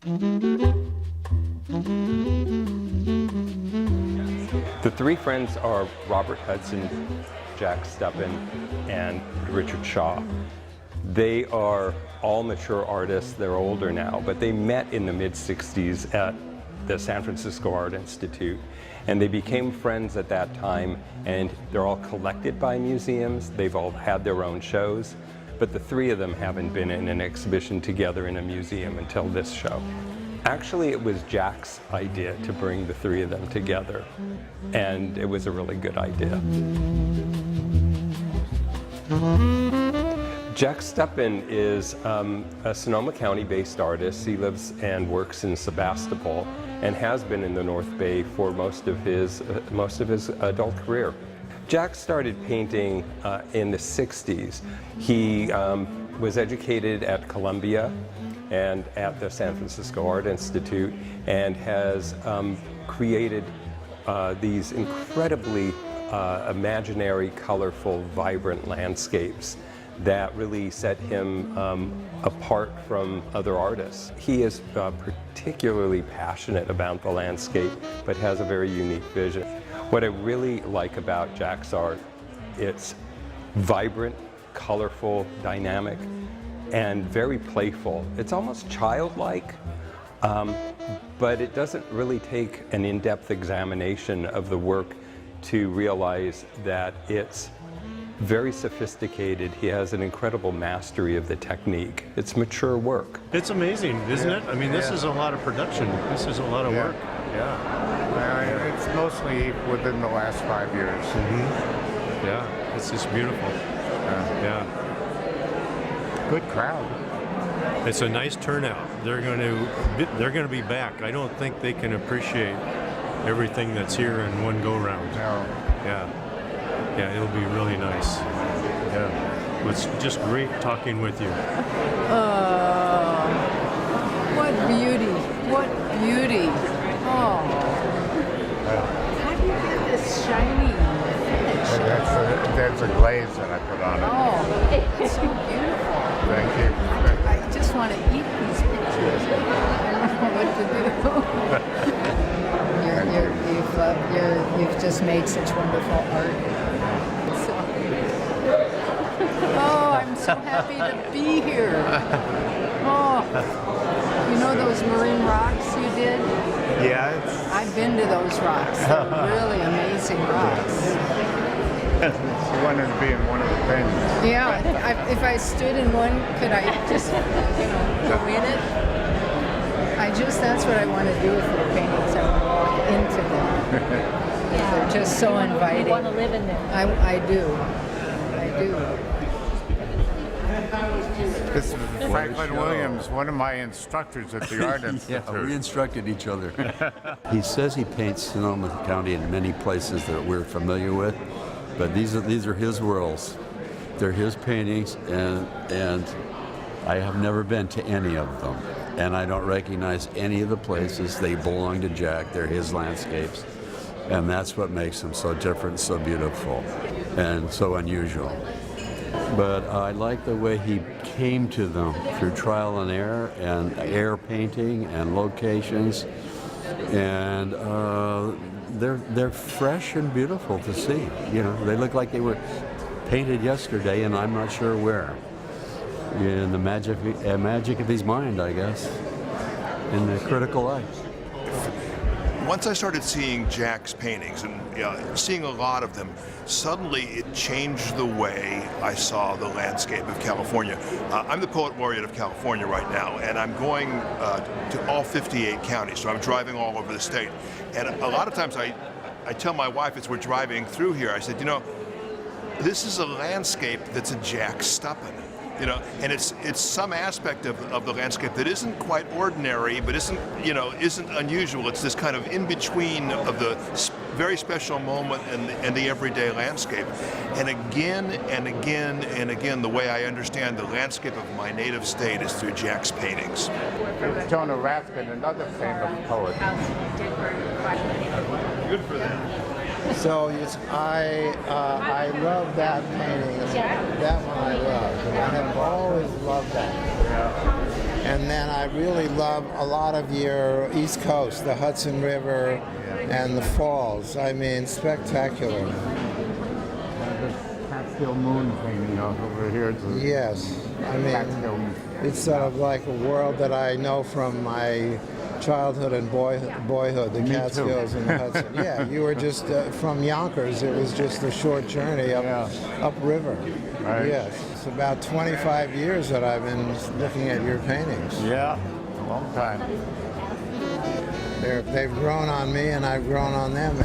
The three friends are Robert Hudson, Jack Stuppin, and Richard Shaw. They are all mature artists. They're older now, but they met in the mid-60s at the San Francisco Art Institute, and they became friends at that time, and they're all collected by museums. They've all had their own shows, but the three of them haven't been in an exhibition together in a museum until this show. Actually, it was Jack's idea to bring the three of them together, and it was a really good idea. Jack Stuppin is a Sonoma County-based artist. He lives and works in Sebastopol and has been in the North Bay for most of his adult career. Jack started painting in the 60s. He was educated at Columbia and at the San Francisco Art Institute, and has created these incredibly imaginary, colorful, vibrant landscapes that really set him apart from other artists. He is particularly passionate about the landscape, but has a very unique vision. What I really like about Jack's art, it's vibrant, colorful, dynamic, and very playful. It's almost childlike, but it doesn't really take an in-depth examination of the work to realize that it's very sophisticated. He has an incredible mastery of the technique. It's mature work. It's amazing, isn't it? I mean, this is a lot of production. This is a lot of work. Yeah. It's mostly within the last 5 years. Mm-hmm. Yeah, it's just beautiful. Yeah. Good crowd. It's a nice turnout. They're going to be back. I don't think they can appreciate everything that's here in one go-round. No. Yeah, it'll be really nice. Yeah, it's just great talking with you. What beauty! What beauty! Oh, how do you get this shiny finish? That's a glaze that I put on it. Oh, it's so beautiful. Thank you. I just want to eat these pictures. I don't know what to do. You've just made such wonderful art. Oh, I'm so happy to be here. Oh, you know those marine rocks you did? Yeah, I've been to those rocks. They're really amazing rocks. She wanted to be in one of the paintings. Yeah, if I stood in one, could I just, go in it? That's what I want to do with the paintings. I want to walk into them. They're just so inviting. You want to live in them. I do. This is Franklin Williams, one of my instructors at the Art Institute. Yeah, we instructed each other. He says he paints Sonoma County in many places that we're familiar with, but these are his worlds. They're his paintings, and I have never been to any of them. And I don't recognize any of the places. They belong to Jack. They're his landscapes. And that's what makes them so different, so beautiful, and so unusual. But I like the way he came to them through trial and error, and air painting and locations. And they're fresh and beautiful to see. You know, they look like they were painted yesterday, and I'm not sure where. In the magic of his mind, I guess, in the critical eye. Once I started seeing Jack's paintings and seeing a lot of them, suddenly it changed the way I saw the landscape of California. I'm the Poet Laureate of California right now, and I'm going to all 58 counties, so I'm driving all over the state. And a lot of times I tell my wife as we're driving through here, I said, this is a landscape that's a Jack Stuppin. And it's some aspect of the landscape that isn't quite ordinary, but isn't unusual. It's this kind of in between of the very special moment and the everyday landscape. And again and again and again, the way I understand the landscape of my native state is through Jack's paintings. Jonah Raskin, another famous poet. Good for them. So I love that painting. That one I love. I have always loved that. And then I really love a lot of your East Coast, the Hudson River and the falls. I mean, spectacular. The Catskill Moon painting over here. Yes, I mean, it's sort of like a world that I know from my childhood and boyhood, the Catskills and the Hudson. Yeah, you were just from Yonkers. It was just a short journey upriver. Right. Yes, it's about 25 years that I've been looking at your paintings. Yeah, a long time. They've grown on me, and I've grown on them.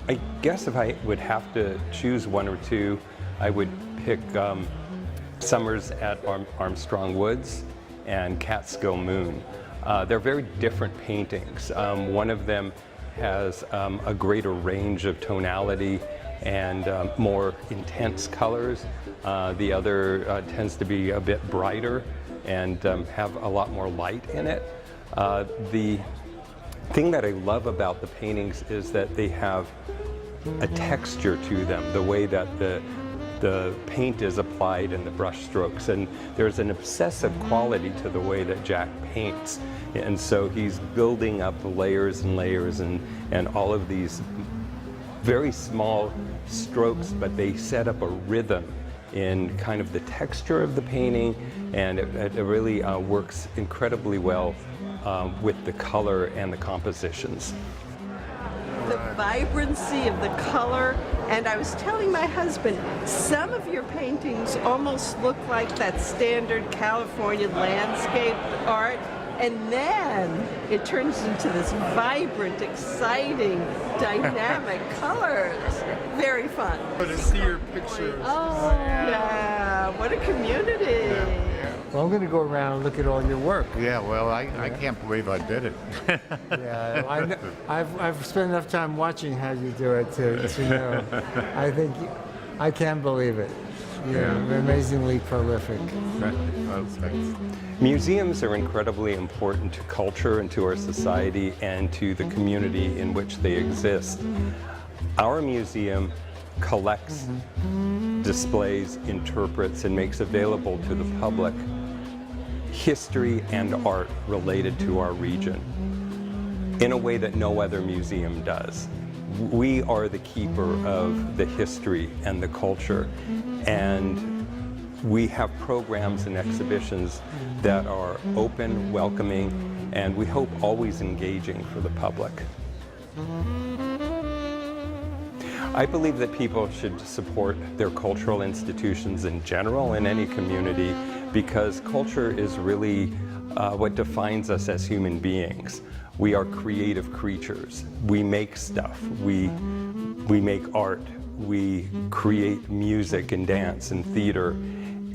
I guess if I would have to choose one or two, I would pick Summers at Armstrong Woods and Catskill Moon. They're very different paintings. One of them has a greater range of tonality and more intense colors. The other tends to be a bit brighter and have a lot more light in it. The thing that I love about the paintings is that they have a texture to them, the way that the paint is applied and the brush strokes, and there's an obsessive quality to the way that Jack paints, and so he's building up layers and layers and all of these very small strokes, but they set up a rhythm in kind of the texture of the painting, and it really works incredibly well with the color and the compositions. The vibrancy of the color, and I was telling my husband, some of your paintings almost look like that standard California landscape art, and then it turns into this vibrant, exciting, dynamic colors. Very fun. To see your pictures. Oh, yeah, what a community. Well, I'm going to go around and look at all your work. Yeah, well, I can't believe I did it. Yeah, I've spent enough time watching how you do it to know. I think I can't believe it. You're amazingly prolific. Well, thanks. Museums are incredibly important to culture and to our society and to the community in which they exist. Our museum collects, displays, interprets, and makes available to the public history and art related to our region in a way that no other museum does. We are the keeper of the history and the culture, and we have programs and exhibitions that are open, welcoming, and we hope always engaging for the public. I believe that people should support their cultural institutions in general in any community, because culture is really what defines us as human beings. We are creative creatures. We make stuff. We make art. We create music and dance and theater,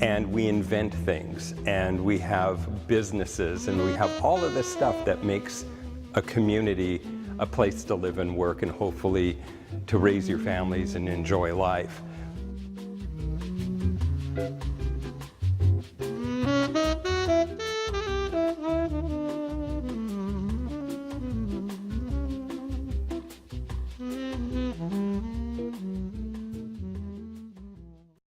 and we invent things, and we have businesses, and we have all of this stuff that makes a community a place to live and work, and hopefully to raise your families and enjoy life.